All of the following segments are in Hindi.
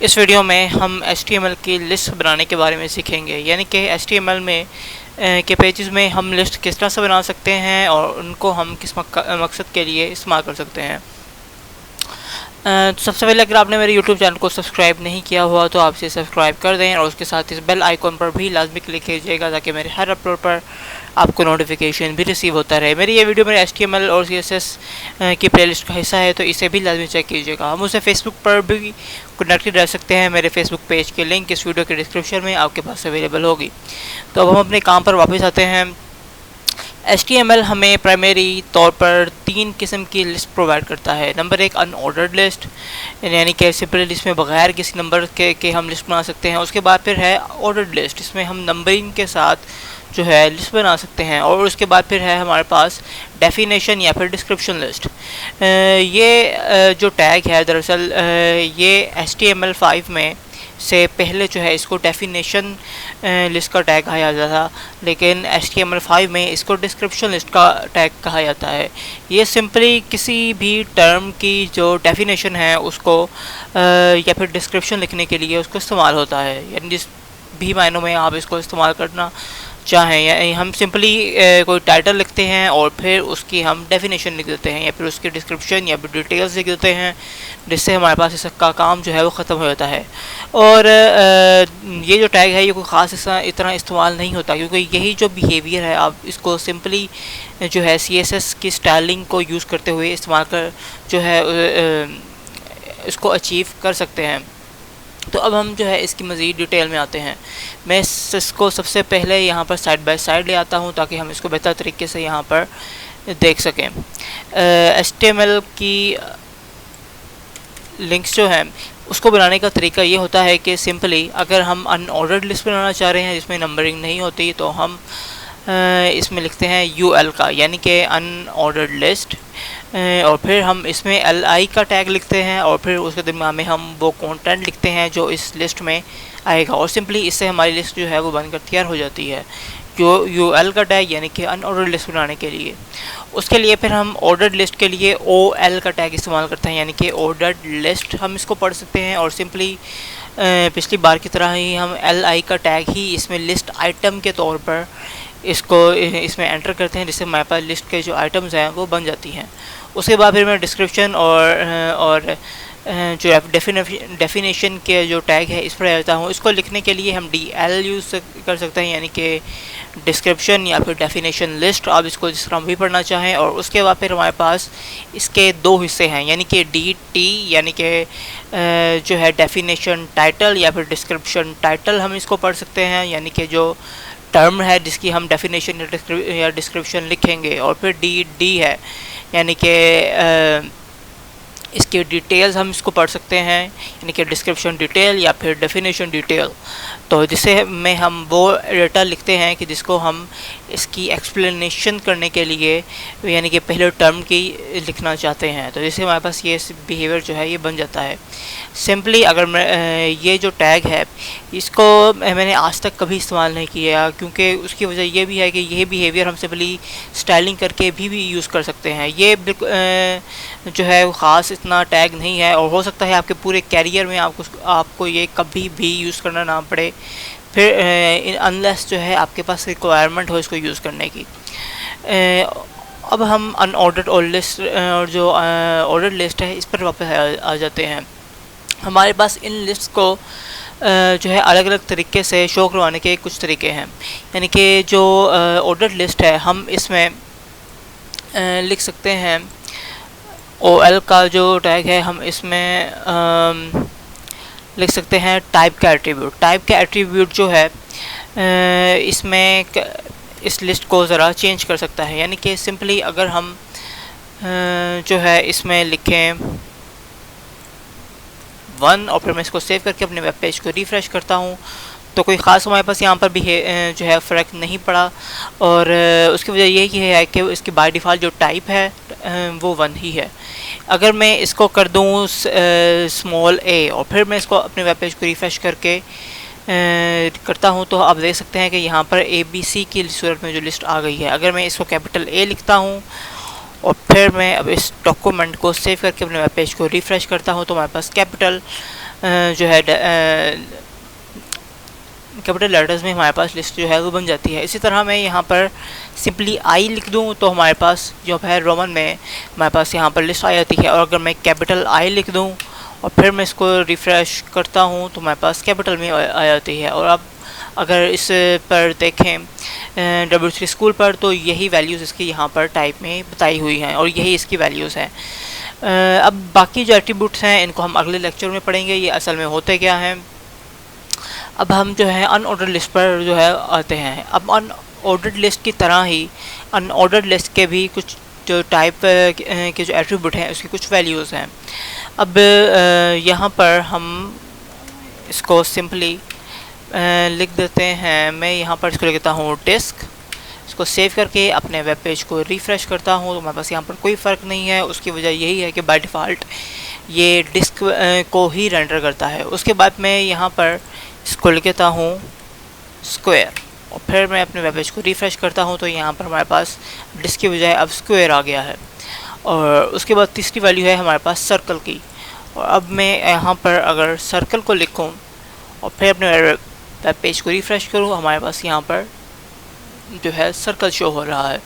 इस वीडियो में हम HTML की लिस्ट बनाने के बारे में सीखेंगे, यानी कि HTML में के पेजेस में हम लिस्ट किस तरह से बना सकते हैं और उनको हम किस मकसद के लिए इस्तेमाल कर सकते हैं। सबसे पहले अगर आपने मेरे YouTube चैनल को सब्सक्राइब नहीं किया हुआ तो आप इसे सब्सक्राइब कर दें और उसके साथ इस बेल आइकॉन पर भी लाजमी क्लिक कीजिएगा ताकि मेरे हर अपलोड पर आपको नोटिफिकेशन भी रिसीव होता रहे। मेरी ये वीडियो मेरे HTML और CSS की प्लेलिस्ट का हिस्सा है, तो इसे भी लाजमी चेक कीजिएगा। हम उसे फेसबुक पर भी कनेक्टेड रह सकते हैं। मेरे फेसबुक पेज की लिंक इस वीडियो के डिस्क्रिप्शन में आपके पास अवेलेबल होगी। तो अब हम अपने काम पर वापस आते हैं। HTML हमें प्राइमरी तौर पर 3 किस्म की लिस्ट प्रोवाइड करता है। नंबर 1 अनऑर्डर्ड लिस्ट, यानी कि सिंपल लिस्ट में बगैर किसी नंबर के हम लिस्ट बना सकते हैं। उसके बाद फिर है ऑर्डर्ड लिस्ट, इसमें हम नंबरिंग के साथ जो है लिस्ट बना सकते हैं। और उसके बाद फिर है हमारे पास डेफिनेशन या फिर डिस्क्रिप्शन लिस्ट। ये जो टैग है दरअसल ये HTML5 में से पहले जो है इसको डेफिनेशन लिस्ट का टैग कहा जाता था, लेकिन HTML5 में इसको डिस्क्रिप्शन लिस्ट का टैग कहा जाता है। ये सिंपली किसी भी टर्म की जो डेफिनेशन है उसको या फिर डिस्क्रिप्शन लिखने के लिए उसको इस्तेमाल होता है, यानी जिस भी मायनों में आप इसको इस्तेमाल करना चाहें। या हम सिंपली कोई टाइटल लिखते हैं और फिर उसकी हम डेफिनेशन लिख देते हैं या फिर उसकी डिस्क्रिप्शन या फिर डिटेल्स लिख देते हैं, जिससे हमारे पास इसका काम जो है वो ख़त्म हो जाता है। और ये जो टैग है ये कोई ख़ास इतना इस्तेमाल नहीं होता, क्योंकि यही जो बिहेवियर है आप इसको सिंपली जो है CSS की स्टाइलिंग को यूज़ करते हुए इस्तेमाल कर जो है इसको अचीव कर सकते हैं। तो अब हम जो है इसकी मज़ीद डिटेल में आते हैं। मैं इसको सबसे पहले यहाँ पर साइड बाय साइड ले आता हूँ ताकि हम इसको बेहतर तरीके से यहाँ पर देख सकें। HTML की लिंक्स जो हैं उसको बनाने का तरीका ये होता है कि सिंपली अगर हम अनऑर्डर्ड लिस्ट बनाना चाह रहे हैं जिसमें नंबरिंग नहीं होती, तो हम इसमें लिखते हैं UL का, यानी कि अनऑर्डर्ड लिस्ट, और फिर हम इसमें LI का टैग लिखते हैं और फिर उसके दरम्यान में हम वो कंटेंट लिखते हैं जो इस लिस्ट में आएगा, और सिंपली इससे हमारी लिस्ट जो है वो बनकर तैयार हो जाती है। जो UL का टैग यानी कि अनऑर्डर्ड लिस्ट बनाने के लिए, उसके लिए फिर हम ऑर्डर्ड लिस्ट के लिए OL का टैग इस्तेमाल करते हैं, यानी कि ऑर्डर्ड लिस्ट हम इसको पढ़ सकते हैं। और सिंपली पिछली बार की तरह ही हम LI का टैग ही इसमें लिस्ट आइटम के तौर पर इसको इसमें एंटर करते हैं, जिससे हमारे पास लिस्ट के जो आइटम्स हैं वो बन जाती हैं। उसके बाद फिर मैं डिस्क्रिप्शन और जो डेफिनेशन के जो टैग है इस पर आ जाता हूँ। इसको लिखने के लिए हम DL यूज़ कर सकते हैं, यानी कि डिस्क्रिप्शन या फिर डेफिनेशन लिस्ट, आप इसको जिस तरह भी पढ़ना चाहें। और उसके बाद फिर हमारे पास इसके 2 हिस्से हैं, यानी कि DT यानी कि जो है डेफिनेशन टाइटल या फिर डिस्क्रिप्शन टाइटल हम इसको पढ़ सकते हैं, यानी कि जो टर्म है जिसकी हम डेफिनेशन या डिस्क्रिप्शन लिखेंगे। और फिर DD है, यानी कि इसके डिटेल्स हम इसको पढ़ सकते हैं, यानी कि डिस्क्रिप्शन डिटेल या फिर डेफिनेशन डिटेल, तो जिससे में हम वो डेटा लिखते हैं कि जिसको हम इसकी एक्सप्लेनेशन करने के लिए यानी कि पहले टर्म की लिखना चाहते हैं। तो जिससे हमारे पास ये बिहेवियर जो है ये बन जाता है। सिंपली अगर मैं ये जो टैग है इसको मैंने आज तक कभी इस्तेमाल नहीं किया, क्योंकि उसकी वजह ये भी है कि ये बिहेवियर हम सिंपली स्टाइलिंग करके भी यूज़ कर सकते हैं। ये जो है ख़ास इतना टैग नहीं है, और हो सकता है आपके पूरे कैरियर में आपको ये कभी भी यूज़ करना ना पड़े, फिर अनलेस जो है आपके पास रिक्वायरमेंट हो इसको यूज़ करने की। अब हम अनऑर्डर्ड और लिस्ट और जो ऑर्डर्ड लिस्ट है इस पर वापस आ जाते हैं। हमारे पास इन लिस्ट को जो है अलग अलग तरीके से शो करवाने के कुछ तरीके हैं, यानी कि जो ऑर्डर्ड लिस्ट है हम इसमें लिख सकते हैं OL का जो टैग है हम इसमें लिख सकते हैं टाइप का एट्रीब्यूट। टाइप का एट्रीब्यूट जो है इसमें इस लिस्ट को ज़रा चेंज कर सकता है, यानी कि सिंपली अगर हम जो है इसमें लिखें 1 और फिर मैं इसको सेव करके अपने वेब पेज को रिफ़्रेश करता हूँ, तो कोई ख़ास हमारे पास यहाँ पर भी जो है फ़र्क नहीं पड़ा। और उसकी वजह यही है कि इसकी बाय डिफ़ॉल्ट जो टाइप है वो 1 ही है। अगर मैं इसको कर दूँ स्मॉल a और फिर मैं इसको अपने वेब पेज को रिफ़्रेश करके करता हूँ, तो आप देख सकते हैं कि यहाँ पर ABC की सूरत में जो लिस्ट आ गई है। अगर मैं इसको कैपिटल A लिखता हूँ और फिर मैं अब इस डॉक्यूमेंट को सेव करके अपने वेब पेज को रिफ़्रेश करता हूँ, तो हमारे पास कैपिटल जो है कैपिटल लेटर्स में हमारे पास लिस्ट जो है वो बन जाती है। इसी तरह मैं यहाँ पर सिंपली आई लिख दूँ तो हमारे पास जो है रोमन में हमारे पास यहाँ पर लिस्ट आ जाती है। और अगर मैं कैपिटल आई लिख दूँ और फिर मैं इसको रिफ़्रेश करता हूँ तो हमारे पास कैपिटल में आ जाती है। और अब अगर इस पर देखें W3 स्कूल पर, तो यही वैल्यूज़ इसकी यहाँ पर टाइप में बताई हुई हैं और यही इसकी वैल्यूज़ हैं। अब बाकी जो एट्रीब्यूट्स हैं इनको हम अगले लेक्चर में पढ़ेंगे, ये असल में होते क्या हैं। अब हम जो है अनऑर्डर्ड लिस्ट पर जो है आते हैं। अब अनऑर्डर्ड लिस्ट की तरह ही अनऑर्डर्ड लिस्ट के भी कुछ जो टाइप के जो एट्रीब्यूट हैं उसकी कुछ वैल्यूज़ हैं। अब यहाँ पर हम इसको सिंपली लिख देते हैं। मैं यहाँ पर इसको लिखता हूँ डिस्क। इसको सेव करके अपने वेब पेज को रिफ़्रेश करता हूँ तो मेरे पास यहाँ पर कोई फ़र्क नहीं है। उसकी वजह यही है कि बाय डिफ़ॉल्ट ये डिस्क को ही रेंडर करता है। उसके बाद मैं यहाँ पर इसको लिखता हूँ स्क्वायर और फिर मैं अपने वेब पेज को रिफ़्रेश करता हूँ तो यहाँ पर हमारे पास डिस्क की बजाय अब स्क्वायर आ गया है। और उसके बाद तीसरी वैल्यू है हमारे पास सर्कल की। और अब मैं यहाँ पर अगर सर्कल को लिखूँ और फिर अपने वेब पेज को रिफ़्रेश करूँ, हमारे पास यहाँ पर जो है सर्कल शो हो रहा है।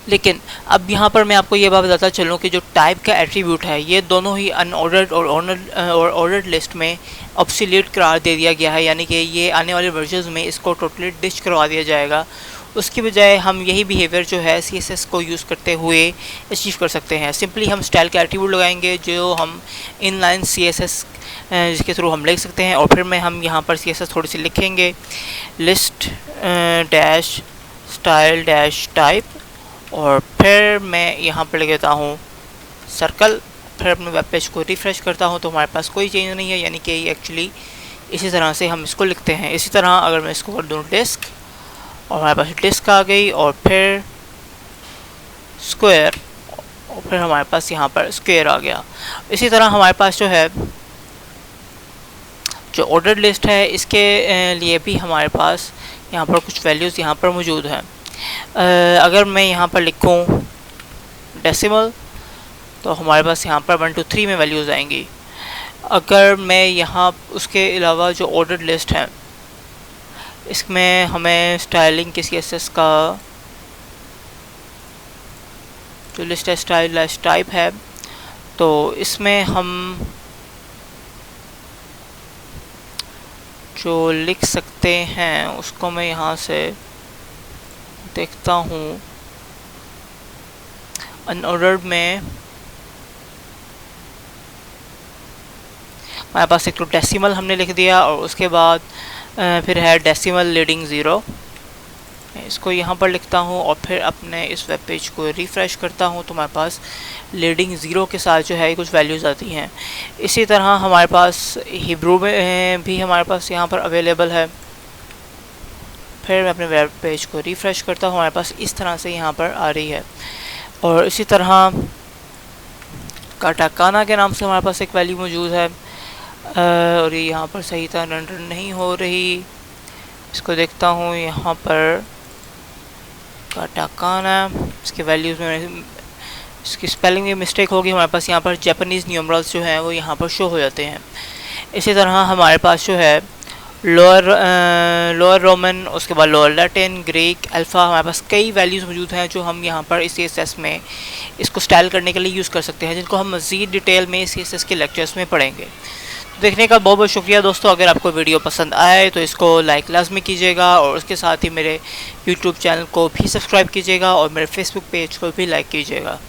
लेकिन अब यहाँ पर मैं आपको ये बात बताता चलूँ कि जो टाइप का एट्रीब्यूट है ये दोनों ही अनऑर्डर्ड और ऑर्डर्ड लिस्ट में ऑब्सोल्यूट करार दे दिया गया है, यानी कि ये आने वाले वर्जन्स में इसको टोटली डिच करवा दिया जाएगा। उसकी बजाय हम यही बिहेवियर जो है CSS को यूज़ करते हुए अचीव कर सकते हैं। सिंपली हम स्टाइल का एट्रीब्यूट लगाएंगे जो हम इनलाइन CSS जिसके थ्रू हम लिख सकते हैं। और फिर मैं हम यहाँ पर CSS थोड़ी सी लिखेंगे, list dash style dash type और फिर मैं यहाँ पर लिख देता हूँ सर्कल। फिर अपने वेब पेज को रिफ़्रेश करता हूँ तो हमारे पास कोई चेंज नहीं है, यानी कि एक्चुअली इसी तरह से हम इसको लिखते हैं। इसी तरह अगर मैं इसको कर दूँ डिस्क और हमारे पास डिस्क आ गई और फिर स्क्वायर और फिर हमारे पास यहाँ पर स्क्वायर आ गया। इसी तरह हमारे पास जो है जो ऑर्डर्ड लिस्ट है इसके लिए भी हमारे पास यहाँ पर कुछ वैल्यूज़ यहाँ पर मौजूद हैं। अगर मैं यहाँ पर लिखूँ डेसिमल तो हमारे पास यहाँ पर 1 2 3 में वैल्यूज़ आएंगी। अगर मैं यहाँ उसके अलावा जो ऑर्डर्ड लिस्ट है इसमें हमें स्टाइलिंग के CSS का जो लिस्ट है स्टाइल टाइप है, तो इसमें हम जो लिख सकते हैं उसको मैं यहाँ से देखता हूँ। अनऑर्डर्ड में हमारे पास एक तो डेसिमल हमने लिख दिया और उसके बाद फिर है डेसिमल लीडिंग ज़ीरो। इसको यहाँ पर लिखता हूँ और फिर अपने इस वेब पेज को रिफ़्रेश करता हूँ तो हमारे पास लीडिंग ज़ीरो के साथ जो है कुछ वैल्यूज़ आती हैं। इसी तरह हमारे पास हिब्रू में भी हमारे पास यहाँ पर अवेलेबल है। फिर मैं अपने वेब पेज को रिफ़्रेश करता हूँ, हमारे पास इस तरह से यहाँ पर आ रही है। और इसी तरह काटाकाना के नाम से हमारे पास एक वैल्यू मौजूद है और ये यहाँ पर सही तरह रेंडर नहीं हो रही। इसको देखता हूँ यहाँ पर काटाकाना, इसके वैल्यूज़ में इसकी स्पेलिंग में मिस्टेक होगी। हमारे पास यहाँ पर जापानीज़ न्यूमरल्स जो हैं वो यहाँ पर शो हो जाते हैं। इसी तरह हमारे पास जो है लोअर रोमन, उसके बाद लोअर लैटिन, ग्रीक, अल्फ़ा, हमारे पास कई वैल्यूज़ मौजूद हैं जो हम यहाँ पर इस CSS में इसको स्टाइल करने के लिए यूज़ कर सकते हैं, जिनको हम मज़ीद डिटेल में CSS के लेक्चर्स में पढ़ेंगे। देखने का बहुत बहुत शुक्रिया दोस्तों। अगर आपको वीडियो पसंद आए तो इसको लाइक लाजमी कीजिएगा और उसके साथ ही मेरे YouTube चैनल को भी सब्सक्राइब कीजिएगा और मेरे Facebook पेज को भी लाइक कीजिएगा।